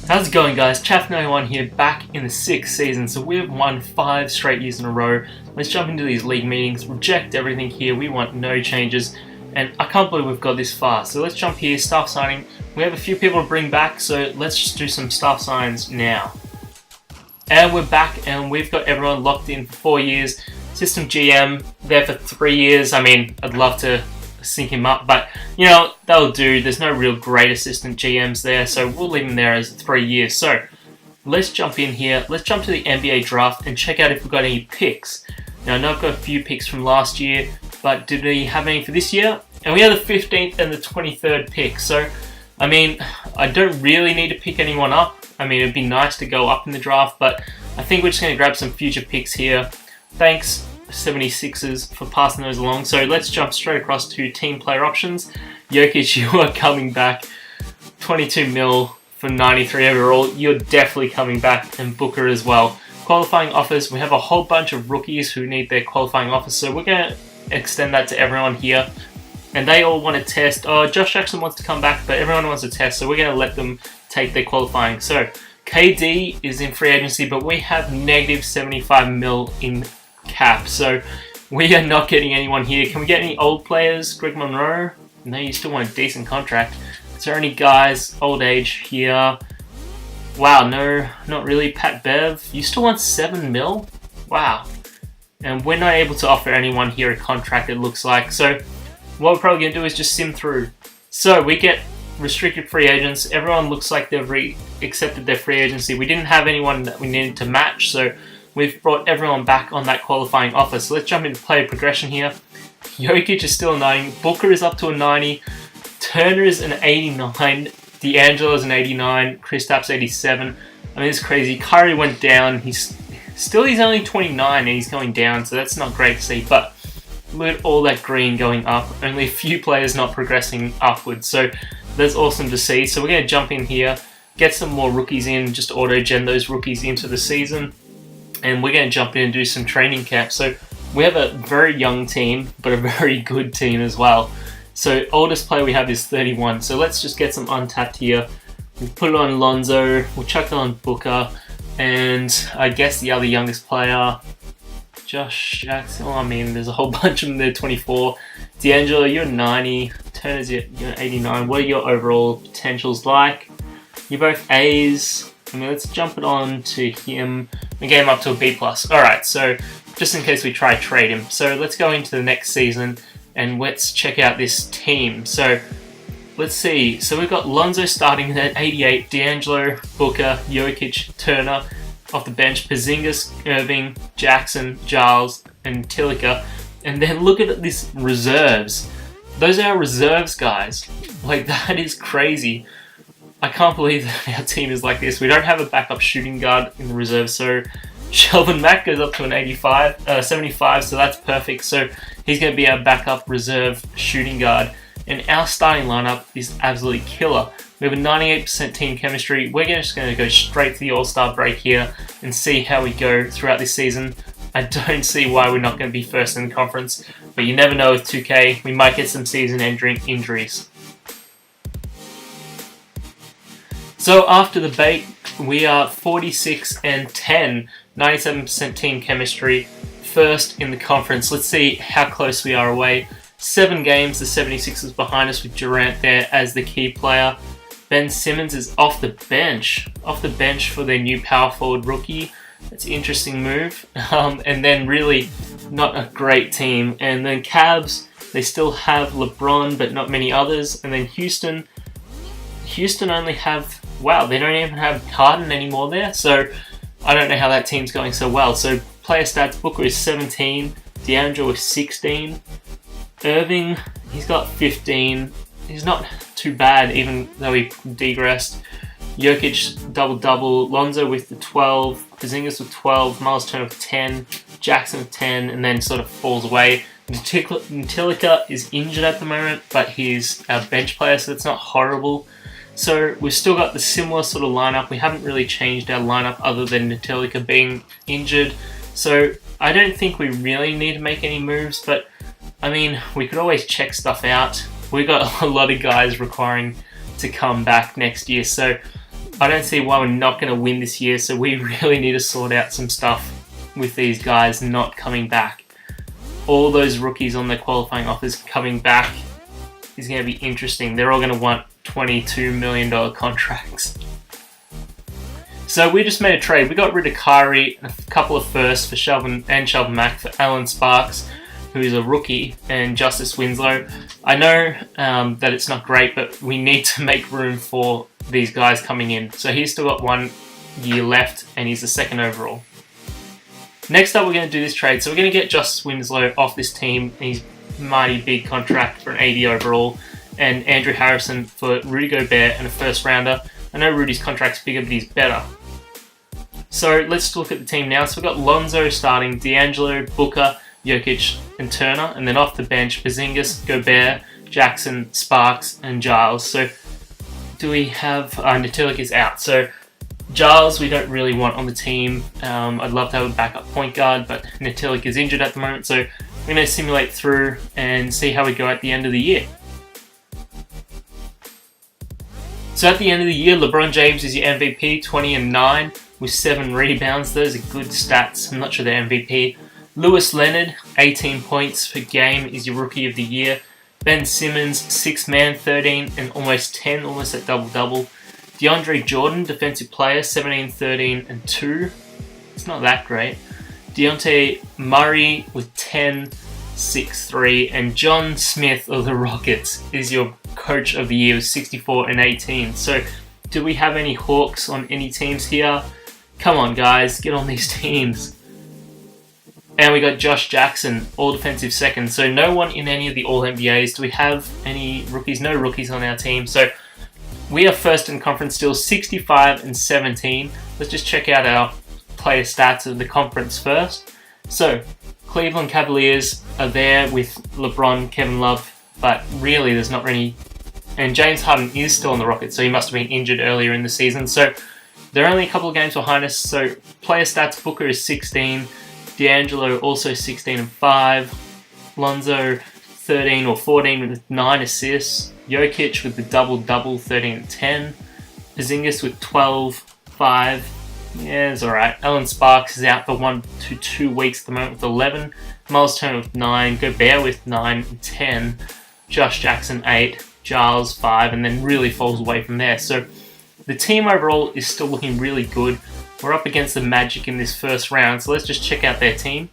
How's it going, guys? Chaff91 here, back in the 6th season. So we've won 5 straight years in a row. Let's jump into these league meetings, reject everything here. We want no changes, and I can't believe we've got this far. So let's jump here, staff signing. We have a few people to bring back, so let's just do some staff signs now. And we're back, and we've got everyone locked in for 4 years. System GM there for 3 years. I mean, I'd love to sync him up, but you know, that'll do. There's no real great assistant GMs there, so we'll leave him there as 3 years. So let's jump in here. Let's jump to the NBA draft and check out if we've got any picks. Now, I know I've got a few picks from last year, but did we have any for this year? And we have the 15th and the 23rd pick. So, I mean, I don't really need to pick anyone up. I mean, it'd be nice to go up in the draft, but I think we're just going to grab some future picks here. Thanks, 76ers, for passing those along. So let's jump straight across to team player options. Jokic, you are coming back. 22 mil for 93 overall. You're definitely coming back, and Booker as well. Qualifying offers, we have a whole bunch of rookies who need their qualifying offers, so we're going to extend that to everyone here. And they all want to test. Oh, Josh Jackson wants to come back, but everyone wants to test, so we're going to let them take their qualifying. So KD is in free agency, but we have negative 75 mil in cap, so we are not getting anyone here. Can we get any old players? Greg Monroe? No, you still want a decent contract. Is there any guys old age here? Wow, no, not really. Pat Bev, you still want 7 mil? Wow. And we're not able to offer anyone here a contract, it looks like. So what we're probably going to do is just sim through. So we get restricted free agents. Everyone looks like they've accepted their free agency. We didn't have anyone that we needed to match, so we've brought everyone back on that qualifying offer. So let's jump into player progression here. Jokic is still a 90. Booker is up to a 90. Turner is an 89. D'Angelo is an 89. Kristaps 87. I mean, it's crazy. Kyrie went down. He's only 29 and he's going down, so that's not great to see. But look at all that green going up. Only a few players not progressing upwards. So that's awesome to see. So we're going to jump in here, get some more rookies in, just auto-gen those rookies into the season. And we're going to jump in and do some training camp. So we have a very young team, but a very good team as well. So oldest player we have is 31. So let's just get some untapped here. We'll put it on Lonzo. We'll chuck it on Booker. And I guess the other youngest player, Josh Jackson. Well, I mean, there's a whole bunch of them there, 24. D'Angelo, you're 90. Turner's you're 89. What are your overall potentials like? You're both A's. I mean, let's jump it on to him and get him up to a B+. Alright, so just in case we try to trade him. So let's go into the next season and let's check out this team. So let's see. So we've got Lonzo starting at 88, D'Angelo, Booker, Jokic, Turner off the bench, Porzingis, Irving, Jackson, Giles, and Tilica. And then look at this reserves. Those are our reserves, guys. Like, that is crazy. I can't believe that our team is like this. We don't have a backup shooting guard in the reserve, so Shelvin Mack goes up to an 75, so that's perfect. So he's going to be our backup reserve shooting guard. And our starting lineup is absolutely killer. We have a 98% team chemistry. We're just going to go straight to the All-Star break here and see how we go throughout this season. I don't see why we're not going to be first in the conference, but you never know with 2K. We might get some season-ending injuries. So after the break, we are 46 and 10, 97% team chemistry, first in the conference. Let's see how close we are away. 7 games, the 76ers behind us with Durant there as the key player. Ben Simmons is off the bench for their new power forward rookie. That's an interesting move. And then really not a great team. And then Cavs, they still have LeBron, but not many others. And then Houston only have, wow, they don't even have Harden anymore there. So I don't know how that team's going so well. So player stats, Booker is 17, D'Angelo is 16. Irving, he's got 15. He's not too bad, even though he degressed. Jokic, double-double. Lonzo with the 12. Porzingis with 12. Miles Turner with 10. Jackson with 10, and then sort of falls away. Tilica is injured at the moment, but he's our bench player, so it's not horrible. So we've still got the similar sort of lineup. We haven't really changed our lineup other than Tilica being injured. So I don't think we really need to make any moves, but I mean, we could always check stuff out. We've got a lot of guys requiring to come back next year, so I don't see why we're not going to win this year, so we really need to sort out some stuff with these guys not coming back. All those rookies on their qualifying offers coming back is going to be interesting. They're all going to want $22 million contracts. So we just made a trade. We got rid of Kyrie, a couple of firsts for Shelvin Mack for Alan Sparks, who is a rookie, and Justice Winslow. I know that it's not great, but we need to make room for these guys coming in. So he's still got 1 year left, and he's the 2nd overall. Next up, we're going to do this trade. So we're going to get Justice Winslow off this team. He's mighty big contract for an 80 overall, and Andrew Harrison for Rudy Gobert and a 1st rounder. I know Rudy's contract's bigger, but he's better. So let's look at the team now. So we've got Lonzo starting, D'Angelo, Booker, Jokic, and Turner, and then off the bench, Porzingis, Gobert, Jackson, Sparks, and Giles. So do we have Natilik is out. So Giles we don't really want on the team. I'd love to have a backup point guard, but Natilik is injured at the moment, so we're going to simulate through and see how we go at the end of the year. So at the end of the year, LeBron James is your MVP, 20-9 with 7 rebounds. Those are good stats. I'm not sure they're MVP. Lewis Leonard, 18 points per game, is your Rookie of the Year. Ben Simmons, 6-man, 13 and almost 10, almost at double-double. DeAndre Jordan, Defensive Player, 17, 13 and 2. It's not that great. Dejounte Murray with 10, 6, 3. And John Smith of the Rockets is your Coach of the Year with 64 and 18. So do we have any Hawks on any teams here? Come on, guys, get on these teams. And we got Josh Jackson, All-Defensive 2nd. So no one in any of the All-NBAs. Do we have any rookies? No rookies on our team. So we are 1st in conference still, 65 and 17. Let's just check out our player stats of the conference first. So Cleveland Cavaliers are there with LeBron, Kevin Love, but really there's not really... And James Harden is still on the Rockets, so he must have been injured earlier in the season. So they're only a couple of games behind us. So player stats, Booker is 16, D'Angelo also 16 and 5, Lonzo 13 or 14 with 9 assists, Jokic with the double-double, 13 and 10, Porzingis with 12, 5. Yeah, it's alright. Alan Sparks is out for 1 to 2 weeks at the moment with 11, Miles Turner with 9, Gobert with 9 and 10, Josh Jackson 8, Giles 5, and then really falls away from there. So the team overall is still looking really good. We're up against the Magic in this first round, so let's just check out their team.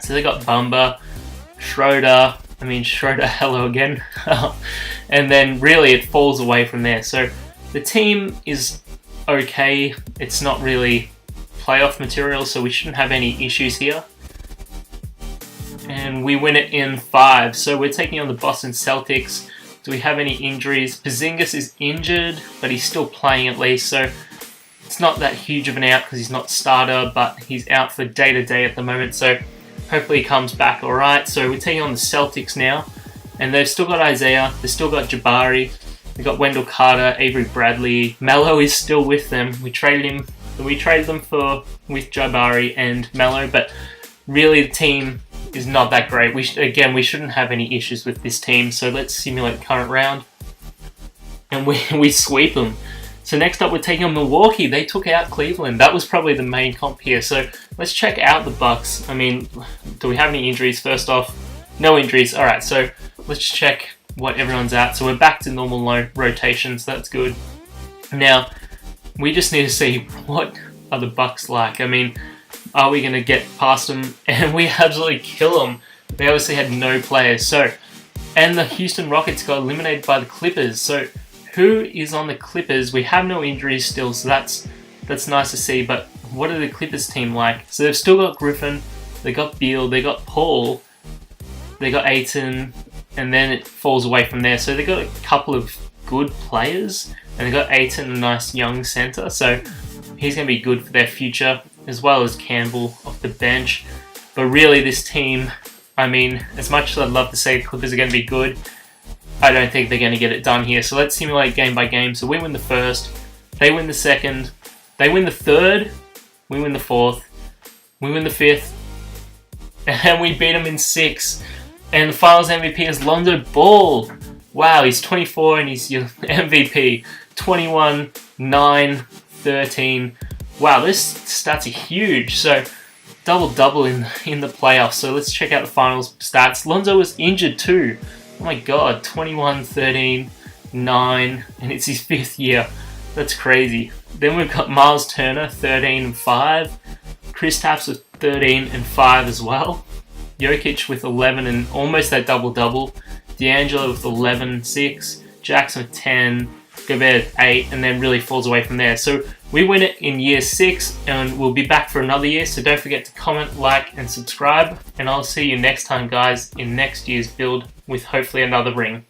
So they got Bumba, Schroeder, hello again. And then really it falls away from there. So the team is okay. It's not really playoff material, so we shouldn't have any issues here. And we win it in 5. So we're taking on the Boston Celtics. Do we have any injuries? Porzingis is injured, but he's still playing at least, so it's not that huge of an out because he's not starter, but he's out for day-to-day at the moment, so hopefully he comes back alright. So we're taking on the Celtics now, and they've still got Isaiah, they've still got Jabari, they've got Wendell Carter, Avery Bradley, Melo is still with them. We traded them with Jabari and Melo, but really the team is not that great. We shouldn't have any issues with this team, so let's simulate the current round, and we sweep them. So next up, we're taking on Milwaukee. They took out Cleveland. That was probably the main comp here. So let's check out the Bucks. Do we have any injuries? First off, no injuries. All right, so let's check what everyone's at. So we're back to normal low rotations. That's good. Now, we just need to see what are the Bucks like. Are we going to get past them? And we absolutely kill them. They obviously had no players. And the Houston Rockets got eliminated by the Clippers. So who is on the Clippers? We have no injuries still, so that's nice to see. But what are the Clippers team like? So they've still got Griffin, they got Beal, they got Paul, they got Ayton, and then it falls away from there. So they got a couple of good players, and they got Ayton, a nice young center. So he's going to be good for their future, as well as Campbell off the bench. But really, this team, as much as I'd love to say the Clippers are going to be good, I don't think they're going to get it done here. So let's simulate game by game. So we win the first, they win the second, they win the third, we win the fourth, we win the fifth, and we beat them in 6. And the finals MVP is Lonzo Ball. Wow, he's 24 and he's your MVP. 21, 9, 13. Wow, this stats are huge. So double in the playoffs. So let's check out the finals stats. Lonzo was injured too. Oh my god, 21, 13, 9, and it's his 5th year. That's crazy. Then we've got Miles Turner, 13 and 5. Kristaps with 13 and 5 as well. Jokic with 11 and almost that double-double. D'Angelo with 11 and 6. Jackson with 10. Gobert with 8, and then really falls away from there. So we win it in year 6, and we'll be back for another year. So don't forget to comment, like, and subscribe. And I'll see you next time, guys, in next year's build with hopefully another ring.